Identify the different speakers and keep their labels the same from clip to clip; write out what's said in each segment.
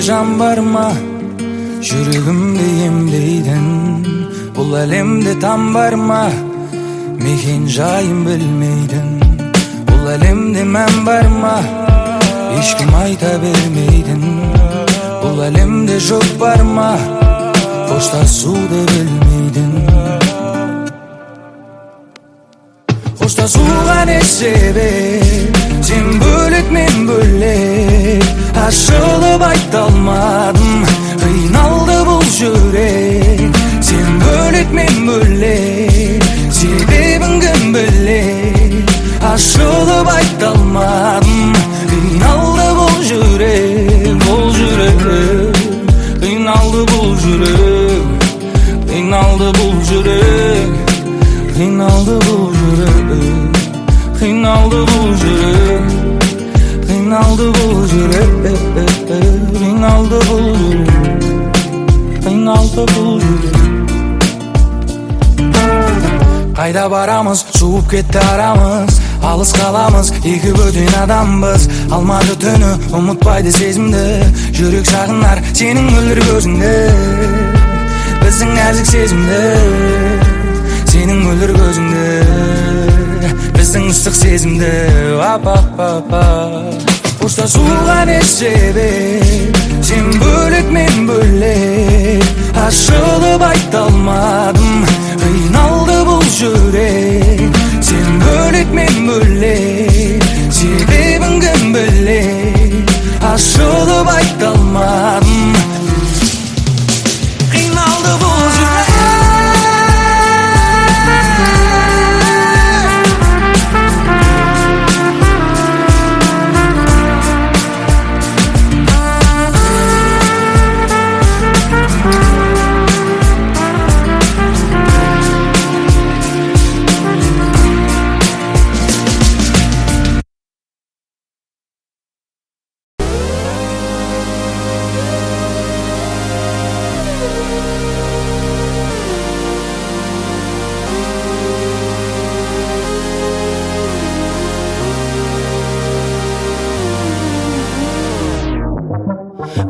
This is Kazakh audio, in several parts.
Speaker 1: жан бар ма, жүрегімді емдейтін? Бұл әлемде там бар ма, мекен жайын білмейтін? Бұл әлемде мән бар ма, ешкім айта бермейтін? Бұл әлемде жоқ бар ма, қоштасуды білмейтін? Қоштасуға не себеп? Сен бөлек, мен бөлек. Ашылып айта алмадым, қиналды бұл жүрек. Сен бөлек, мен бөлек. Себебін кім білек? Ашылып айта алмадым, қиналды бұл жүрек. Бұл жүрек, қиналды бұл жүрек. Қиналды бұл жүрек. Қиналды бұл жүрек. Қиналды бұл жүрек. Қиналды бұл жүрек. Қиналды бұл жүрек. Қиналды бұл жүрек. Қайда барамыз, суып кетті арамыз. Алыс қаламыз, екі бөтен адамбыз. Алмады түні, ұмытпайды сезімді. Жүрек сағынар сенің мөлдір көзіңді. Біздің нәзік сезімді, сенің мөлдір көзіңді. Біздің ыстық сезімді. Қоштасуға не себеп? Сен бөлек, мен бөлек. Ашылып айта алмадым, қиналды бұл жүрек. Сен бөлек, мен бөлек. Себебін кім білек? Ашылып айта алмадым, қиналды бұл жүрек.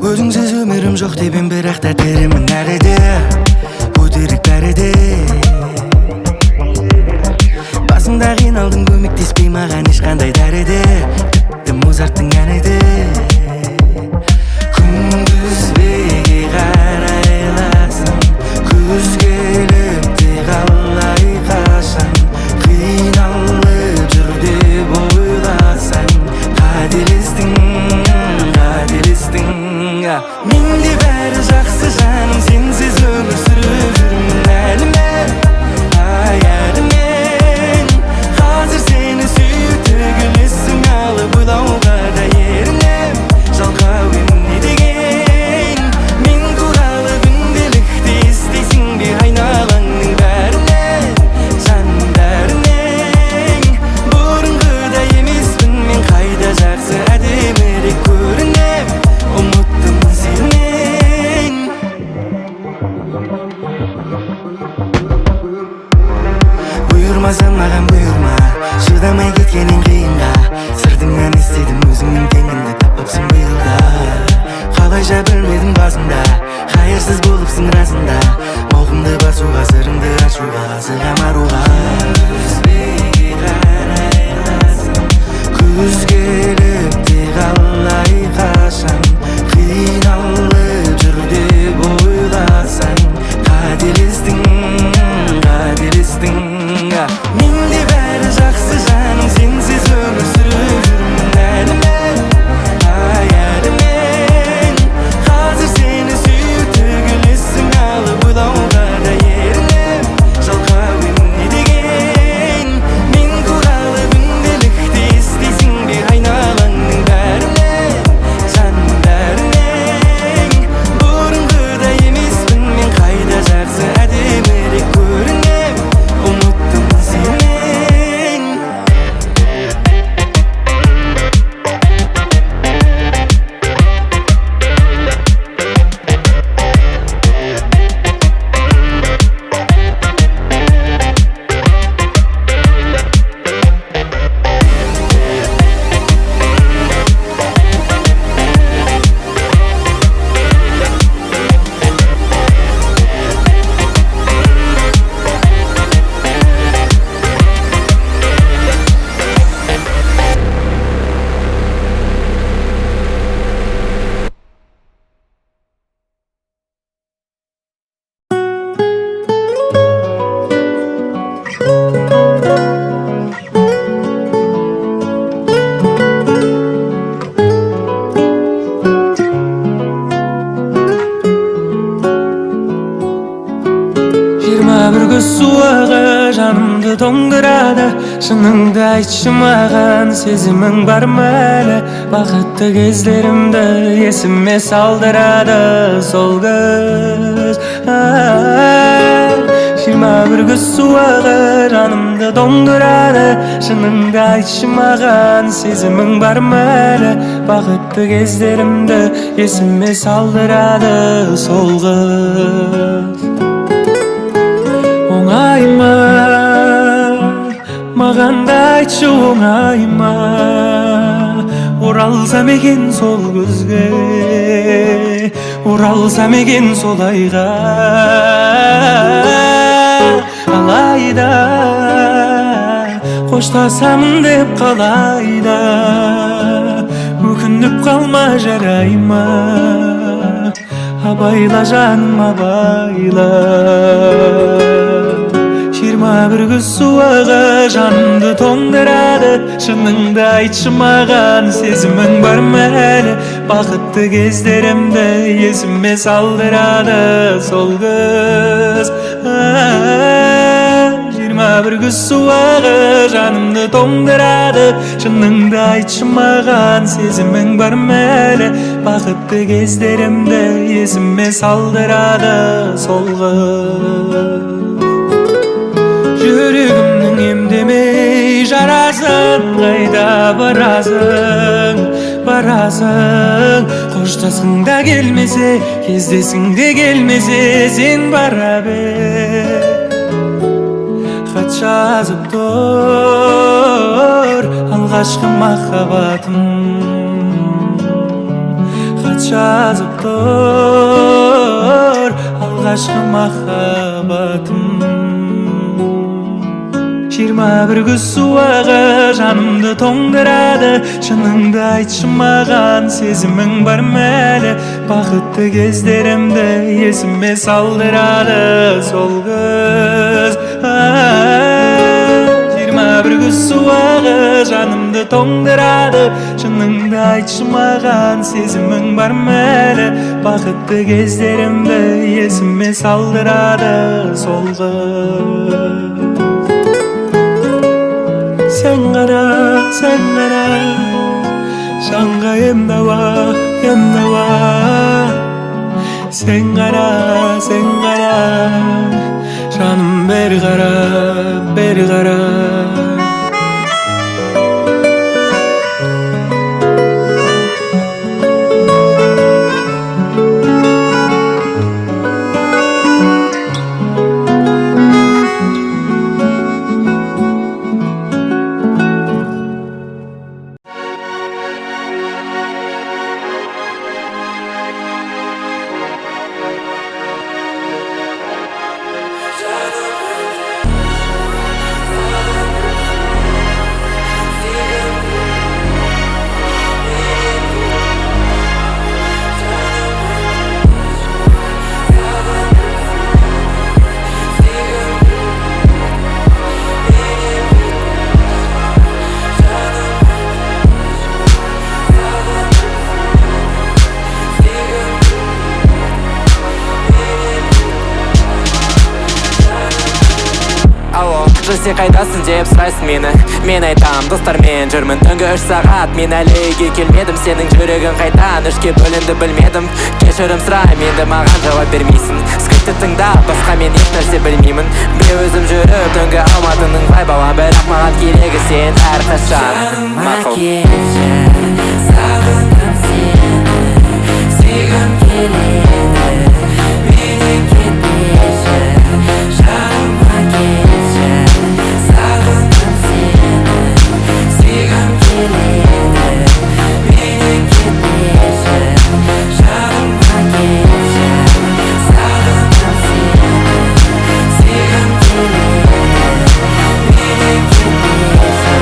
Speaker 1: Өзіңсіз өмірім жоқ дебем, бірақ та теремін әлі де. Көтерік бәрі де. Басымда қиналдың, көмектеспей маған ешқандай дәрі де. Тіпті Мозарттың әні де. Күндізбеге қарайласам, күз келіп те қалай қашан. Қиналып жүр деп ойласаң, қателестің. Менде бәрі жақсы жаным, сенсіз өмір сүріп жүрмін әлі мен. Ай әлі мен. Қазір сені сүйіп төгілесің алып ойлауға да ерінем. Жалқау емін не деген? Мен туралы күнделікті естейсің бе айналаңның бәрінен? Жанның бәрінен. Бұрынғыдай емеспін мен, қайда жақсы әдемірек көрінем. Ұмыттым сенен. Бұйырмасам маған бұйырма, шыдамай кеткенің қиынға. Сыртыңнан естедім өзіңнің теңіңді таппапсың биылда. Қалайша білмедім басында, қайырсыз болыпсың расында. Мауқымды басуға, сырыңды ашуға, асыға маруға. Күзбеге қарайласам, күз келіп те қалай қашан. Қиналып жүр деп ойласаң, қателестің, қателестің. Менде бәрі жақсы жаным, сенсіз өмір сүріп жүрмін әлі мен. Ай әлі мен. Қазір сені сүйіп төгілесің алып ойлауға да ерінем. Жалқау емін не деген? Мен туралы күнделікті естейсің бе айналаңның бәрінен? Жанның бәрінен. Бұрынғыдай емеспін мен, қайда жақсы әдемірек көрінем. Ұмыттым сенен. тоңдырады. Шыныңды айтшы маған, сезімің бар ма әлі? Бақытты кездерімді есіме салдырады сол көз. 21 күз суығы жанымды тоңдырады. Шыныңды айтшы маған, сезімің бар ма әлі? Бақытты кездерімді есіме салдырады сол қыз. Оңай ма, маған да айтшы оңай ма? Оралсам екен сол көзге, оралсам екен сол айға. Алайда қоштасамын деп қалайда, өкініп қалма жарай ма? Абайла жаным абайла. 21 күз суығы жанымды тоңдырады. Шыныңды айтшы маған, сезімің бар ма әлі? Бақытты кездерімді есіме салдырады сол көз. 21 күз суығы жанымды тоңдырады. Шыныңды айтшы маған, сезімің бар ма әлі? Бақытты кездерімді есіме салдырады сол қыз. Жүрегімнің емдемей жарасын, қайда барасың, барасың? Қоштасқың да келмесе, кездесің де келмесе, сен бара бер. Хат жазып тұр алғашқы махаббатым, хат жазып тұр алғашқы махаббатым. 21 күз суығы жанымды тоңдырады. Шыныңды айтшы маған, сезімің бар ма әлі? Бақытты кездерімді есіме салдырады сол көз. 21 күз суығы жанымды тоңдырады. Шыныңды айтшы маған, сезімің бар ма әлі? Бақытты кездерімді есіме салдырады сол қыз. Sen ғана жанға ем дауа. Sen ғана жаным бері қара.
Speaker 2: Сен қайдасың деп сұрайсың мені, мен айтам достармен жүрмін. Түнгі 3 сағат мен әлі үйге келмедім. Сенің жүрегің қайдан үшке бөлінді білмедім. Кешірім сұраймын, енді маған жауап бермейсің. Скриптті тыңдап, басқа мен еш нәрсе білмеймін. Біреу өзім жүріп түнгі алматының вайбала, бірақ маған керегі сен әрқашан. Мақұл сағындым сені, сүйгім келеді, менен кетпеші, жаныма келші. Сағындым сені, сүйгім келеді, менен кетпеші, жаныма келші. Сағындым сені, сүйгім келеді, менен кетпеші,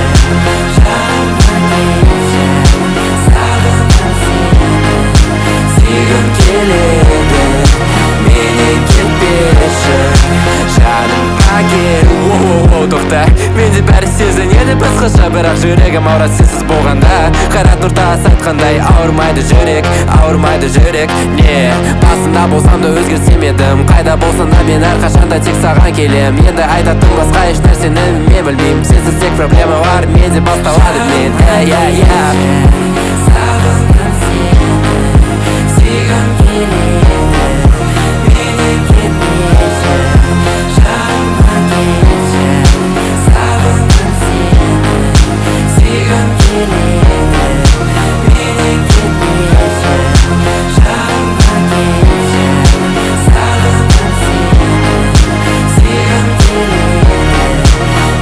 Speaker 2: жаныма келші. бәрі сезінеді басқаша, бірақ жүрегім ауырады сенсіз болғанда. Қайрат Нұртас айтқандай, ауырмайды жүрек, не басында болсам да өзгерсем едім. Қайда болсам да мен әрқашанда тек саған келем. Енді айтатын басқа еш нәрсені мен білмеймін. Сенсіз тек проблема бар, менде басталады мен.
Speaker 1: Сағындым сені, сүйгім келеді, менен кетпеші, жаныма келші. Сағындым сені, сүйгім келеді, менен кетпеші, жаныма келші. Сағындым сені, сүйгім келеді,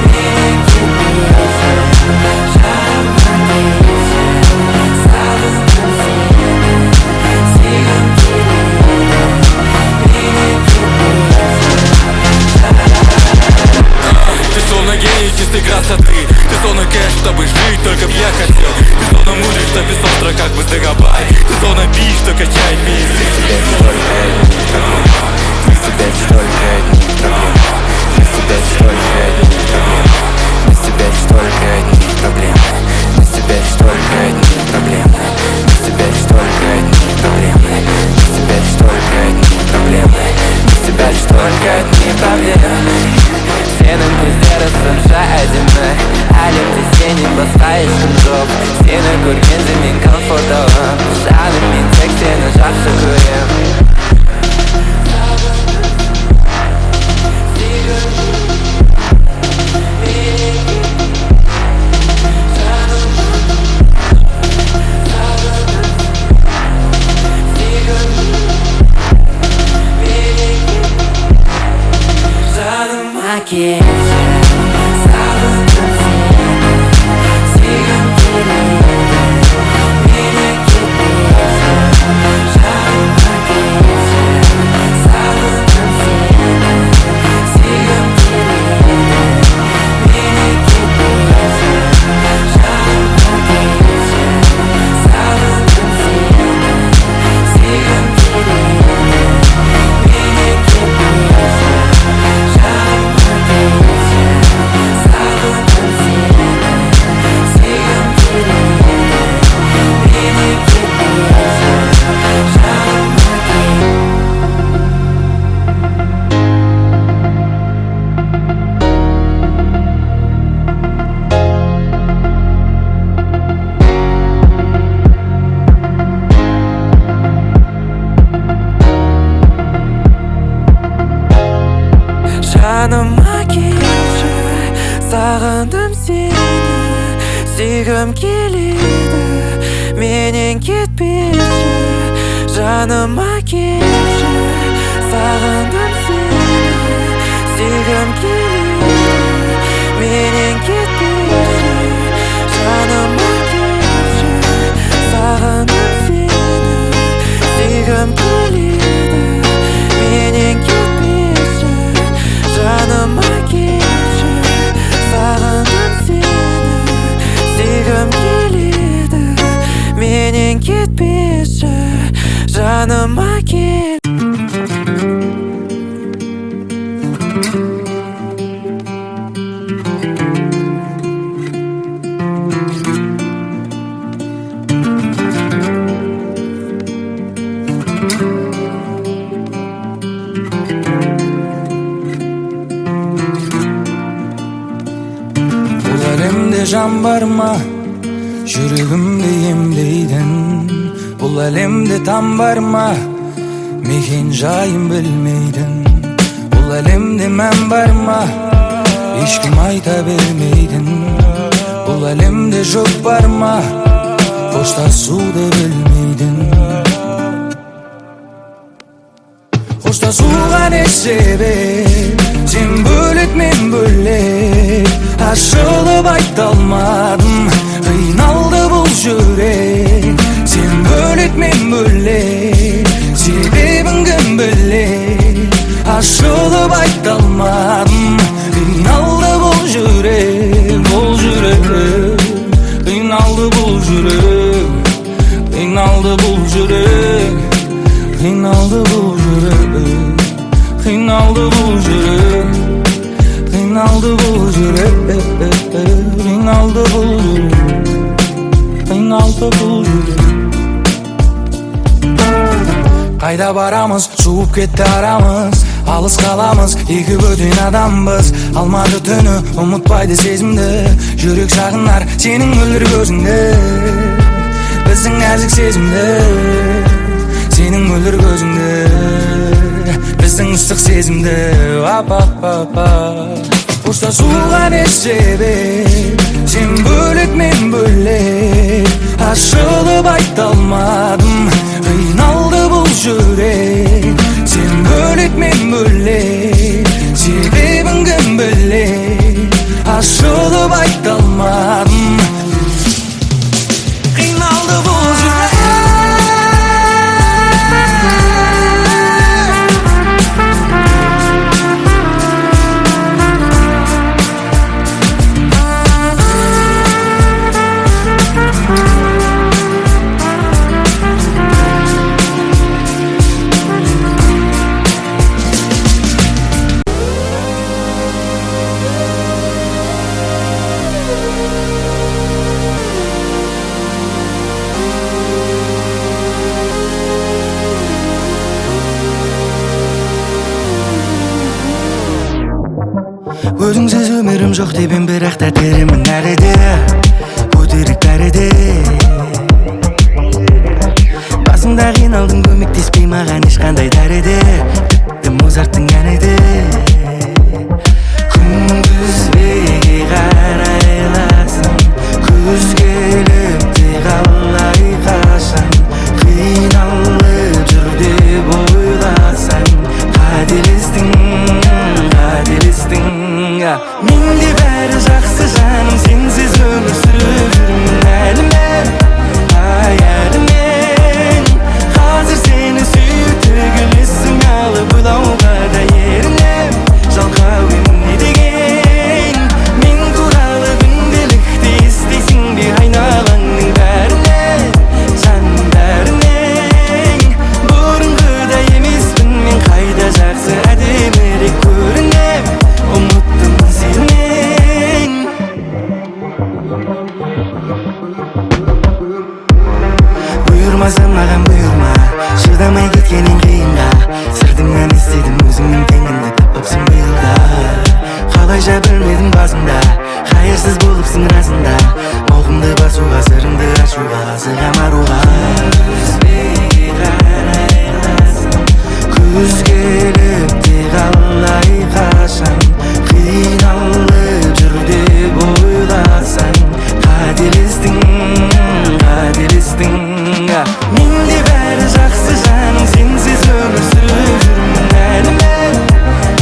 Speaker 1: менен кетпеші, жаныма келші. Сағындым сені, сүйгім келеді, менен кетпеші.
Speaker 3: Ты словно гений чистой красоты. Ты словно кэш, чтобы жить, только б я хотел. Ты словно мудрый, что без острова, как бы Дагобай. Ты словно бич, что качает миссии.
Speaker 4: Без тебя лишь только одни проблемы. Без тебя лишь только одни проблемы. Без тебя лишь только одни проблемы. Без тебя лишь только одни проблемы. Без тебя лишь только одни проблемы. Без тебя лишь только одни проблемы. Без тебя лишь только одни проблемы.
Speaker 2: Сенің көздері сонша әдемі, әлемде сенен басқа ешкім жоқ. Сені көргенде мен комфортталам, жаным мен тек сені жақсы көрем.
Speaker 1: Жаныма келші, сағындым сені, сүйгім келеді, менен кетпеші, жаныма келші. Сағындым сені, сүйгім келеді, менен кетпеші, жаныма келші. Сағындым сені, сүйгім келеді, менен кетпеші. Жаныма келші, сағындым сені, сүйгім келеді, менен кетпеші. Жаныма келші, сағындым сені, сүйгім келеді, менен кетпеші. Жаныма келші, сағындым сені, сүйгім келеді, менен кетпеші. Жаныма келші, сағындым сені, сүйгім келеді, менен кетпеші. Жаныма келші. Жан бар ма, жүрегімді емдейтін? Бұл әлемде там бар ма, мекен жайым білмейтін? Бұл әлемде мән бар ма, ешкім айта бермейтін? Бұл әлемде жоқ бар ма, қоштасуды білмейтін? Қоштасуға не себеп? Сен бөлек, мен бөлек. Ашылып айта алмадым, қиналды бұл жүрек. Сен бөлек, мен бөлек, себебін кім білек. Ашылып айта алмадым, қиналды бұл жүрек, бұл жүрек. Қиналды бұл жүрек, қиналды бұл жүрек, қиналды бұл жүрек, қиналды бұл жүрек, қиналды бұл
Speaker 5: Қиналды бұл жүрек, қиналды бұл жүрек. Қайда барамыз, жуып кетті арамыз, алыс қаламыз, екі бөтен адамбыз. Алмады түні, ұмытпайды сезімді, жүрек сағынар сенің мөлдір көзіңді. Біздің нәзік сезімді, сенің мөлдір көзіңді, біздің ыстық сезімді. Қоштасуға не себеп, сен бөлек мен бөлек, ашылып айта алмадым, қиналды бұл жүрек. Сен бөлек мен бөлек, себебін кім білек, ашылып айта алмадым, қиналды бұл жүрек.
Speaker 1: Өзіңсіз өмірім жоқ деп ем, бірақ та теремін әлі де, көтерік бәрі де. Басыңда қиналдың, көмектеспей маған ешқандай дәрі де, тіпті Мозарттың әні де. Күндізбеге қарайласың, күз келіп те қалай қашан, қиналып жүр деп ойласаң, қателестің, қателестің. Менде бәрі жақсы жаным, сенсіз өмір сүріп жүрмін әлі мен, ай әлі мен. Қазір сені сүйіп тігілесің алып, ойлауға да ерінем, жалқау емін не деген. Мен туралы күнделікті естисің бе айналаңның бәрінен, жанның бәрінен. Бұрынғыдай емеспін мен, қайда жақсы әдемірек көрінем, ұмыттым сенен. Бұйырмаса маған бұйырма, шыдамай кеткенен қиынға, сыртыңнан естедім өзіңнің теңіңді таппапсың биылда. Қалайша білмедім басында, қайырсыз болыпсың расында, мауқымды басуға, сырыңды ашуға, асығам аруға. Күзбеге қарайласың, күз келіп те қалай қашан, қиналып жүр деп ойласаң, қателестің, қателестің. Менде бәрі жақсы жаным, сенсіз өмір сүріп жүрмін әлі мен,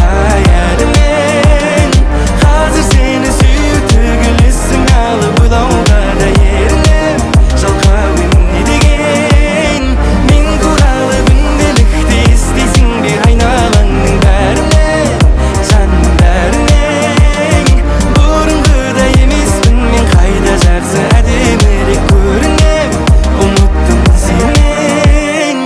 Speaker 1: ай әлі мен. Қазір сені сүйіп тігілесің алып, ойлауға да ерінем, жалқау емін не деген. Мен туралы күнделікті естисің бе айналаңның бәрінен, жанның бәрінен. Бұрынғыдай емеспін мен, қайда жақсы әдемірек көрінем, ұмыттым сенен.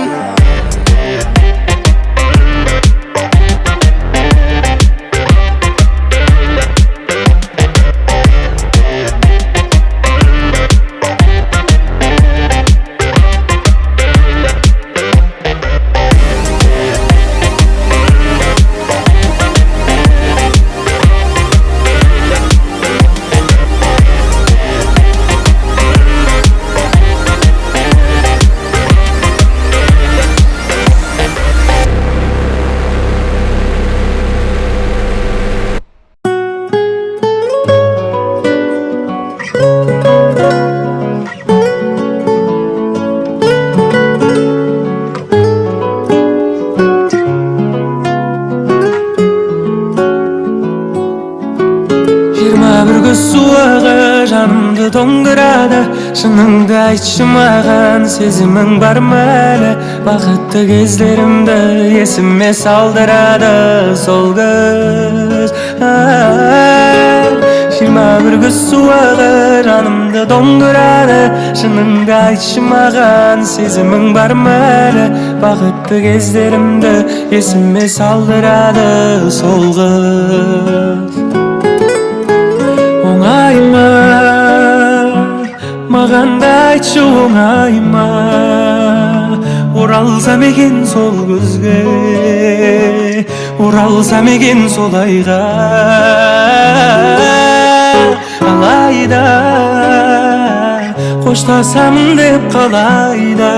Speaker 1: Бір күз суығы жанымды тоңдырады, шыныңды айтшы маған, сезімің бар ма әлі? Бақытты кездерімді есіме салдырады сол күз. 21 күз суығы жанымды тоңдырады, шыныңды айтшы маған, сезімің бар ма әлі? Бақытты кездерімді есіме салдырады сол күз. Оңай
Speaker 5: Маған да айтшы оңай ма, оралсам екен сол көзге, оралсам екен сол айға. Алайда қоштасамын деп қалайда,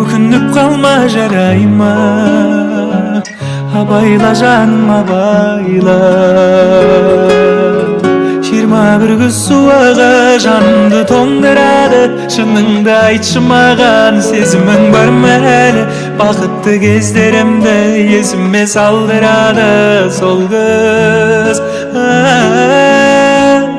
Speaker 5: өкініп қалма жарай ма, абайла жаным абайла. 21 күз суығы жанымды тоңдырады, шыныңды айтшы маған, сезімің бар ма әлі? Бақытты кездерімді есіме салдырады сол күз.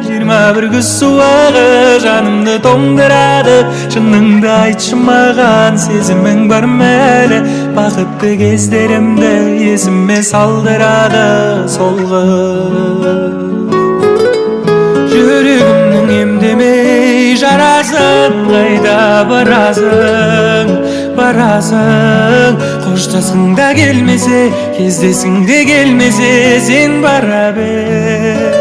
Speaker 5: 21 күз суығы жанымды тоңдырады, шыныңды айтшы маған, сезімің бар ма әлі? Бақытты кездерімді есіме салдырады сол күз. Жүрегімнің емдемей жарасын, қайда барасың, барасың? Қоштасың да келмесе, кездесің де келмесе, сен бара бер.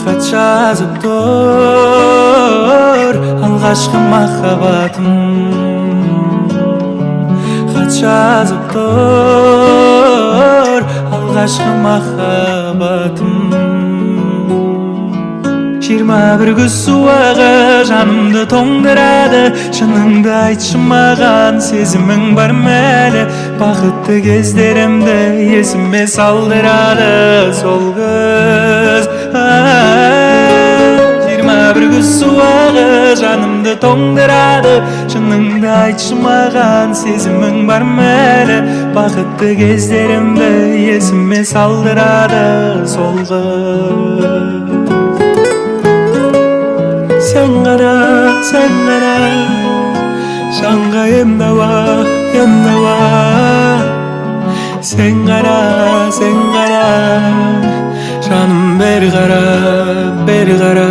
Speaker 5: Хат жазып тұр алғашқы махаббатым, хат жазып тұр алғашқы махаббатым. 21 күз суығы жанымды тоңдырады, шыныңды айтшы маған, сезімің бар ма әлі? Бақытты кездерімді есіме салдырады сол күз. 21 күз суығы жанымды тоңдырады, шыныңды айтшы маған, сезімің бар ма әлі? Бақытты кездерімді есіме салдырады сол күз. Sen qara, жанға емдава, емдава. Sen qara, жаным бер қара, бер қара.